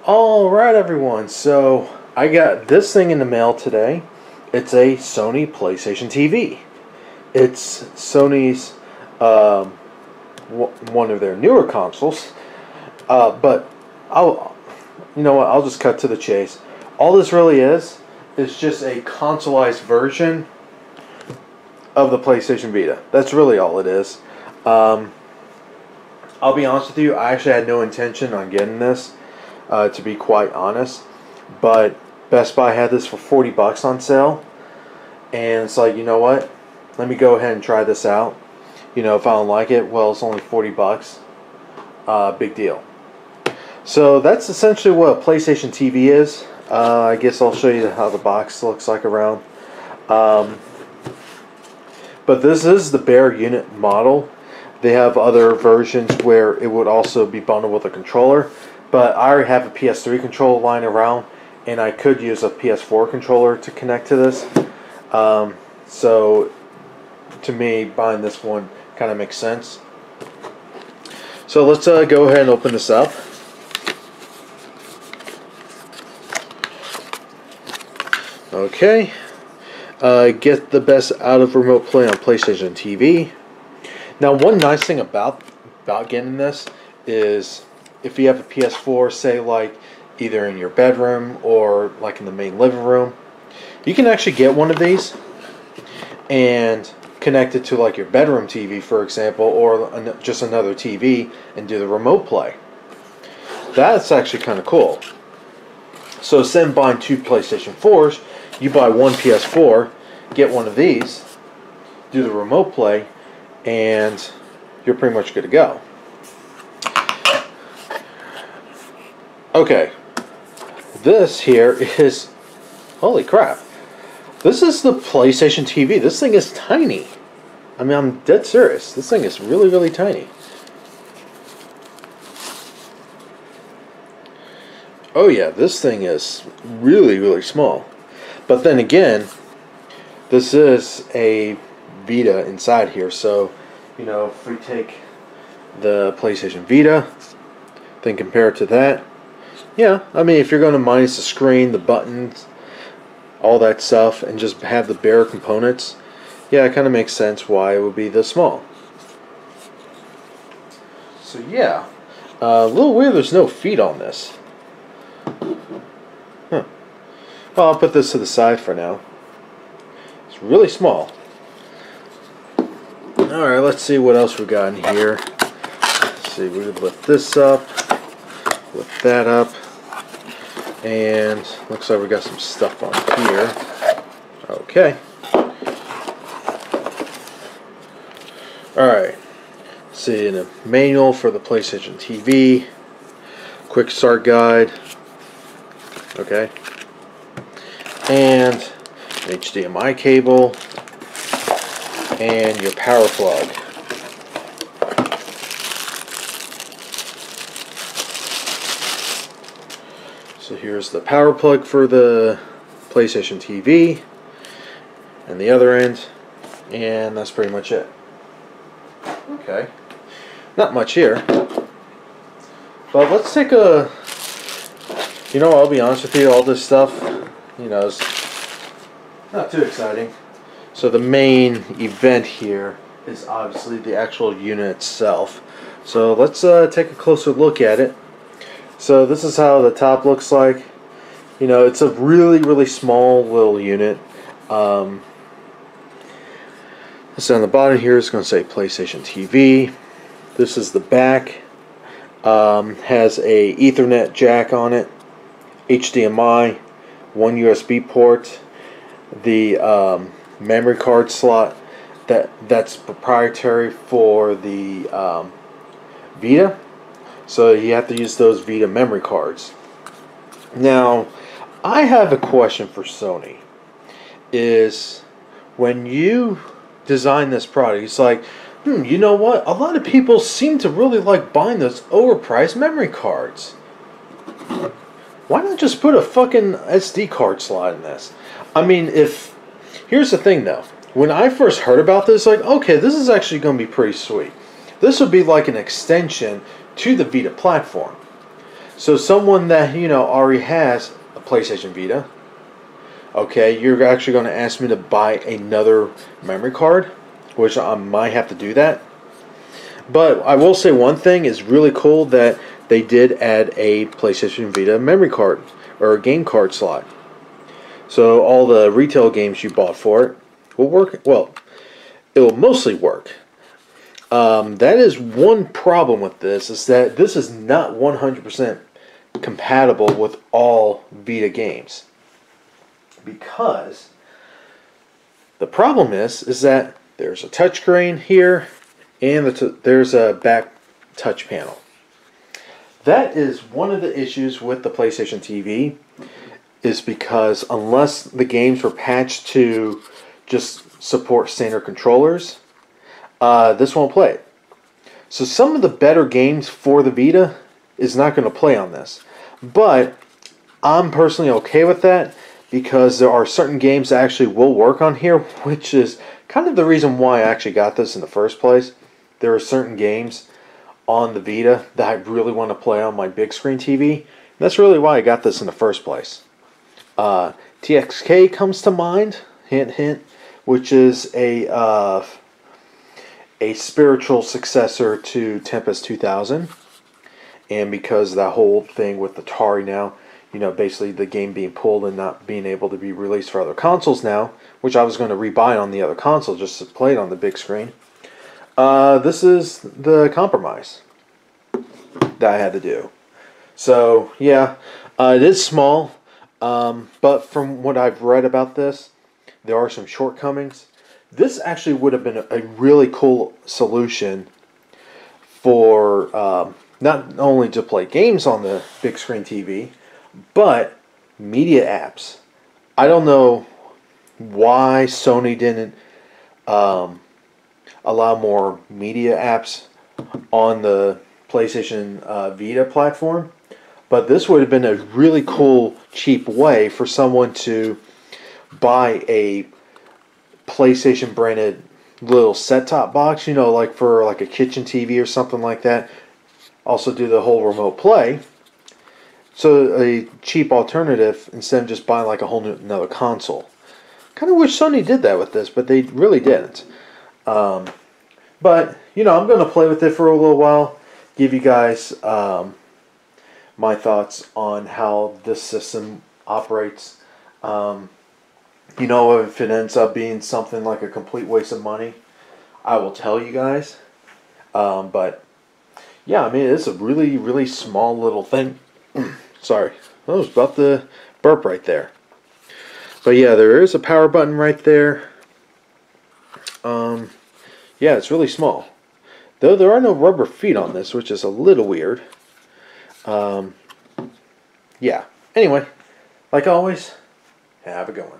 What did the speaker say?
Alright everyone, so I got this thing in the mail today. It's a Sony PlayStation TV. It's Sony's one of their newer consoles. But I'll just cut to the chase. All this really is just a consoleized version of the PlayStation Vita. That's really all it is. I'll be honest with you, I actually had no intention on getting this. To be quite honest, but Best Buy had this for 40 bucks on sale, and it's like, you know what, let me go ahead and try this out. If I don't like it, well, it's only 40 bucks. Big deal. So that's essentially what a PlayStation TV is. I guess I'll show you how the box looks like around. But this is the bare unit model. They have other versions where it would also be bundled with a controller. But I already have a PS3 controller lying around, and I could use a PS4 controller to connect to this. So, to me, buying this one kind of makes sense. So let's go ahead and open this up. Okay. Get the best out of remote play on PlayStation TV. Now, one nice thing about getting this is, if you have a PS4, say like either in your bedroom or like in the main living room, you can actually get one of these and connect it to like your bedroom TV, for example, or just another TV, and do the remote play. That's actually kind of cool. So instead of buying two PlayStation 4s, you buy one PS4, get one of these, do the remote play, and you're pretty much good to go. Okay, this here is, holy crap, this is the PlayStation TV. This thing is tiny. I mean, I'm dead serious. This thing is really, really tiny. Oh yeah, this thing is really, really small. But then again, this is a Vita inside here. So, if we take the PlayStation Vita, then compare it to that, yeah, I mean, if you're going to minus the screen, the buttons, all that stuff, and just have the bare components, yeah, it kind of makes sense why it would be this small. So yeah, a little weird there's no feet on this. Huh. Well, I'll put this to the side for now. It's really small. Alright, let's see what else we got in here. Let's see, we could lift this up, lift that up. And looks like we got some stuff on here. Okay. Alright. See, in a manual for the PlayStation TV. Quick start guide. Okay. And an HDMI cable. And your power plug. So here's the power plug for the PlayStation TV and the other end, and that's pretty much it. Okay, not much here, but let's take a, I'll be honest with you, all this stuff, is not too exciting. So the main event here is obviously the actual unit itself. So let's take a closer look at it. So this is how the top looks like. It's a really, really small little unit. So on the bottom here is going to say PlayStation TV. This is the back. Has a Ethernet jack on it, HDMI, one USB port, the memory card slot that's proprietary for the Vita. So you have to use those Vita memory cards. Now, I have a question for Sony. Is when you design this product, it's like, you know what? A lot of people seem to really like buying those overpriced memory cards. Why not just put a fucking SD card slot in this? I mean, here's the thing though. When I first heard about this, like, okay, this is actually going to be pretty sweet. This would be like an extension to the Vita platform. So someone that, you know, already has a PlayStation Vita, okay, you're actually going to ask me to buy another memory card, which I might have to do that. But I will say one thing is really cool that they did add a PlayStation Vita memory card or a game card slot. So all the retail games you bought for it will work. Well, it will mostly work. That is one problem with this, is that this is not 100% compatible with all Vita games. Because the problem is that there's a touchscreen here and there's a back touch panel. That is one of the issues with the PlayStation TV, is because unless the games were patched to just support standard controllers, this won't play. So some of the better games for the Vita is not going to play on this. But I'm personally okay with that, because there are certain games that actually will work on here, which is kind of the reason why I actually got this in the first place. There are certain games on the Vita that I really want to play on my big screen TV. That's really why I got this in the first place. TXK comes to mind, hint hint, which is a spiritual successor to Tempest 2000. And because that whole thing with Atari now, you know, basically the game being pulled and not being able to be released for other consoles now, which I was going to rebuy on the other console just to play it on the big screen. This is the compromise that I had to do. So, yeah, it is small, but from what I've read about this, there are some shortcomings. This actually would have been a really cool solution for not only to play games on the big screen TV, but media apps. I don't know why Sony didn't allow more media apps on the PlayStation Vita platform, but this would have been a really cool, cheap way for someone to buy a PlayStation branded little set-top box, you know, like for like a kitchen TV or something like that. Also do the whole remote play. So a cheap alternative instead of just buying like a whole another console. Kind of wish Sony did that with this, but they really didn't. But, you know, I'm going to play with it for a little while. Give you guys my thoughts on how this system operates. You know, if it ends up being something like a complete waste of money, I will tell you guys. But, yeah, I mean, it's a really, really small little thing. Sorry, I was about to burp right there. But, yeah, there is a power button right there. Yeah, it's really small. Though there are no rubber feet on this, which is a little weird. Yeah. Anyway, like always, have a good one.